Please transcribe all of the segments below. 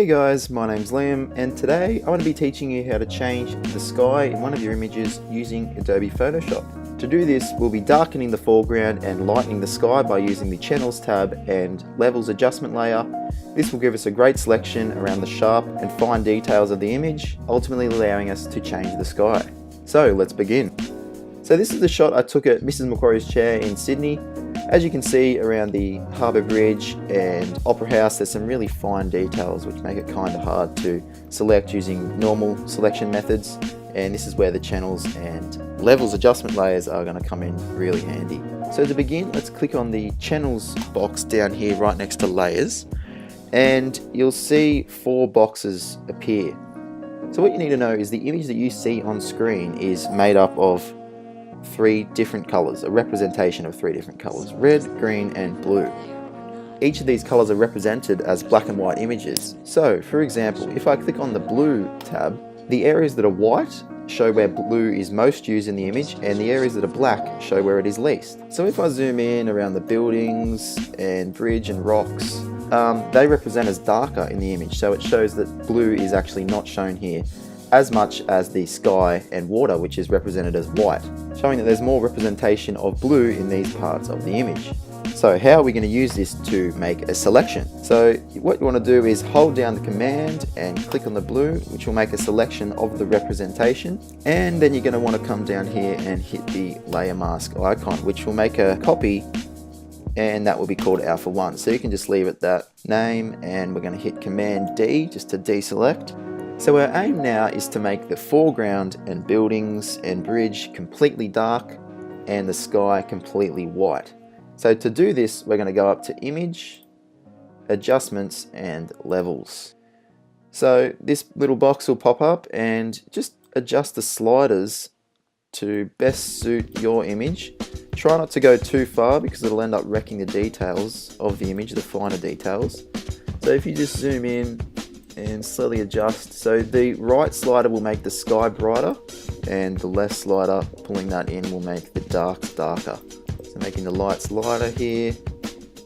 guys, my name's Liam, and today I'm going to be teaching you how to change the sky in one of your images using Adobe Photoshop. To do this, we'll be darkening the foreground and lightening the sky by using the Channels tab and Levels adjustment layer. This will give us a great selection around the sharp and fine details of the image, ultimately allowing us to change the sky. So let's begin. So this is the shot I took at Mrs. Macquarie's chair in Sydney. As you can see around the Harbour Bridge and Opera House, there's some really fine details which make it kind of hard to select using normal selection methods, and this is where the channels and levels adjustment layers are going to come in really handy. So to begin, let's click on the channels box down here right next to layers, and you'll see 4 boxes appear. So what you need to know is the image that you see on screen is made up of 3 different colors, a representation of 3 different colors: red, green and blue. Each of these colors are represented as black and white images. So for example, if I click on the blue tab, the areas that are white show where blue is most used in the image, and the areas that are black show where it is least. So if I zoom in around the buildings and bridge and rocks, they represent as darker in the image, so it shows that blue is actually not shown here as much as the sky and water, which is represented as white, showing that there's more representation of blue in these parts of the image. So how are we going to use this to make a selection? So what you want to do is hold down the command and click on the blue, which will make a selection of the representation, and then you're going to want to come down here and hit the layer mask icon, which will make a copy, and that will be called Alpha 1. So you can just leave it that name, and we're going to hit Command D just to deselect. So our aim now is to make the foreground and buildings and bridge completely dark and the sky completely white. So to do this, we're going to go up to Image, Adjustments and Levels. So this little box will pop up, and just adjust the sliders to best suit your image. Try not to go too far because it'll end up wrecking the details of the image, the finer details. So if you just zoom in and slowly adjust, so the right slider will make the sky brighter, and the left slider, pulling that in, will make the darks darker. So making the lights lighter here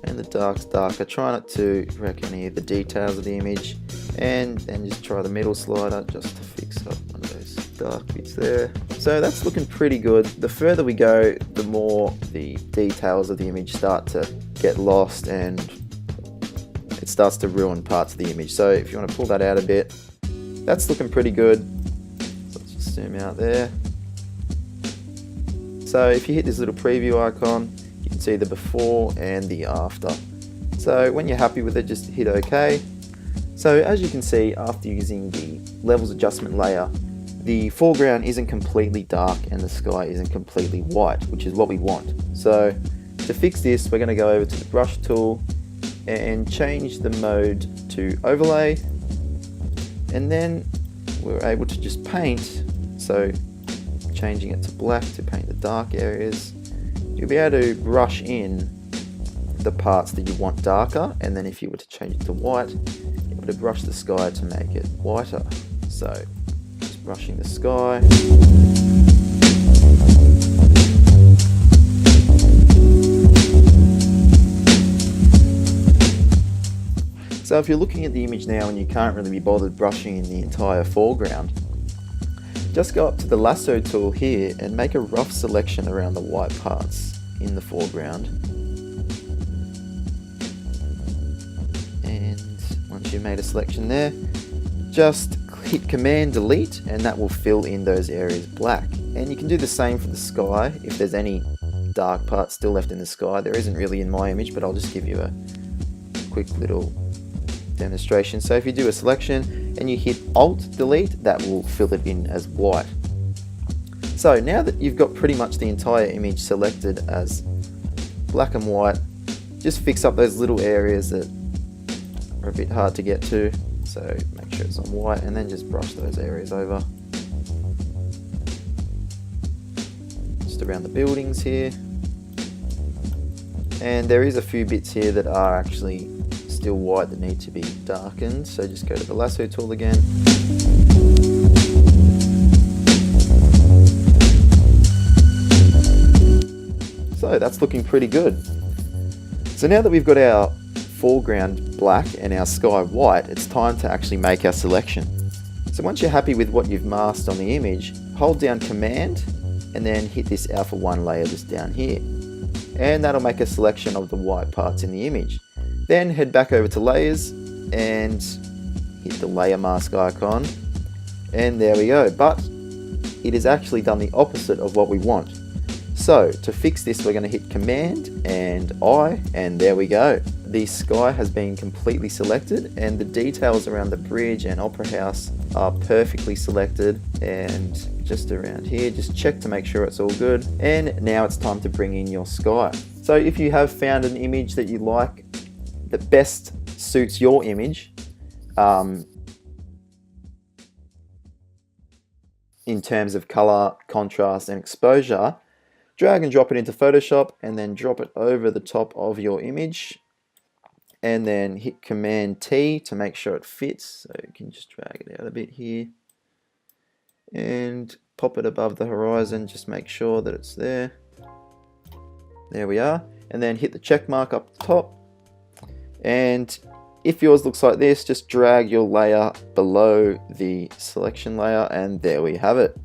and the darks darker. Try not to wreck any of the details of the image, and then just try the middle slider just to fix up one of those dark bits there. So that's looking pretty good. The further we go, the more the details of the image start to get lost and it starts to ruin parts of the image. So if you want to pull that out a bit, that's looking pretty good. So let's just zoom out there. So if you hit this little preview icon, you can see the before and the after. So when you're happy with it, just hit OK. So as you can see, after using the levels adjustment layer, the foreground isn't completely dark and the sky isn't completely white, which is what we want. So to fix this, we're going to go over to the brush tool and change the mode to overlay, and then we're able to just paint. So changing it to black to paint the dark areas, you'll be able to brush in the parts that you want darker, and then if you were to change it to white, you're able to brush the sky to make it whiter. So just brushing the sky. So if you're looking at the image now and you can't really be bothered brushing in the entire foreground, just go up to the lasso tool here and make a rough selection around the white parts in the foreground. And once you've made a selection there, just hit Command Delete, and that will fill in those areas black. And you can do the same for the sky if there's any dark parts still left in the sky. There isn't really in my image, but I'll just give you a quick little demonstration. So if you do a selection and you hit Alt Delete, that will fill it in as white. So now that you've got pretty much the entire image selected as black and white, just fix up those little areas that are a bit hard to get to. So make sure it's on white, and then just brush those areas over. Just around the buildings here. And there is a few bits here that are actually still white that need to be darkened, so just go to the lasso tool again. So that's looking pretty good. So now that we've got our foreground black and our sky white, it's time to actually make our selection. So once you're happy with what you've masked on the image, hold down Command and then hit this Alpha 1 layer just down here. And that'll make a selection of the white parts in the image. Then head back over to Layers and hit the layer mask icon. And there we go. But it has actually done the opposite of what we want. So to fix this, we're going to hit Command and I, and there we go. The sky has been completely selected and the details around the bridge and Opera House are perfectly selected, and just around here, just check to make sure it's all good. And now it's time to bring in your sky. So if you have found an image that you like that best suits your image, in terms of color, contrast and exposure, drag and drop it into Photoshop and then drop it over the top of your image, and then hit Command T to make sure it fits. So you can just drag it out a bit here and pop it above the horizon, just make sure that it's there. There we are. And then hit the check mark up the top, and if yours looks like this, just drag your layer below the selection layer and there we have it.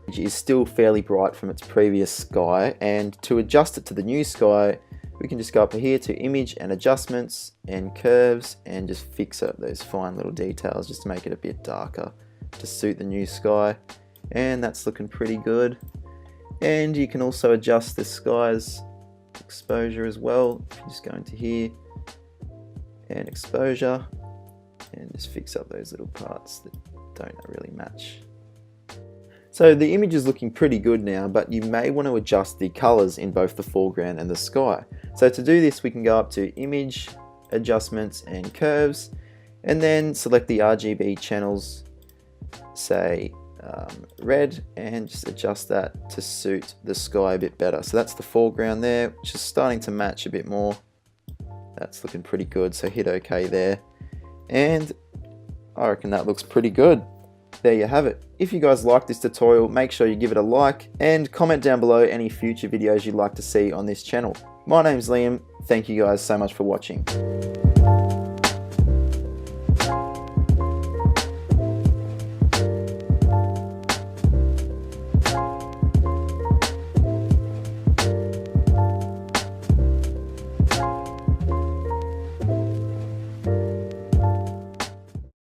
It is still fairly bright from its previous sky, and to adjust it to the new sky, we can just go up here to Image and Adjustments and Curves and just fix up those fine little details just to make it a bit darker to suit the new sky. And that's looking pretty good. And you can also adjust the sky's exposure as well. If you just go into here and exposure and just fix up those little parts that don't really match. So the image is looking pretty good now, but you may want to adjust the colors in both the foreground and the sky. So to do this, we can go up to Image, Adjustments and Curves, and then select the RGB channels, say red, and just adjust that to suit the sky a bit better. So that's the foreground there, which is starting to match a bit more. That's looking pretty good, so hit OK there. And I reckon that looks pretty good. There you have it. If you guys like this tutorial, make sure you give it a like and comment down below any future videos you'd like to see on this channel. My name's Liam. Thank you guys so much for watching.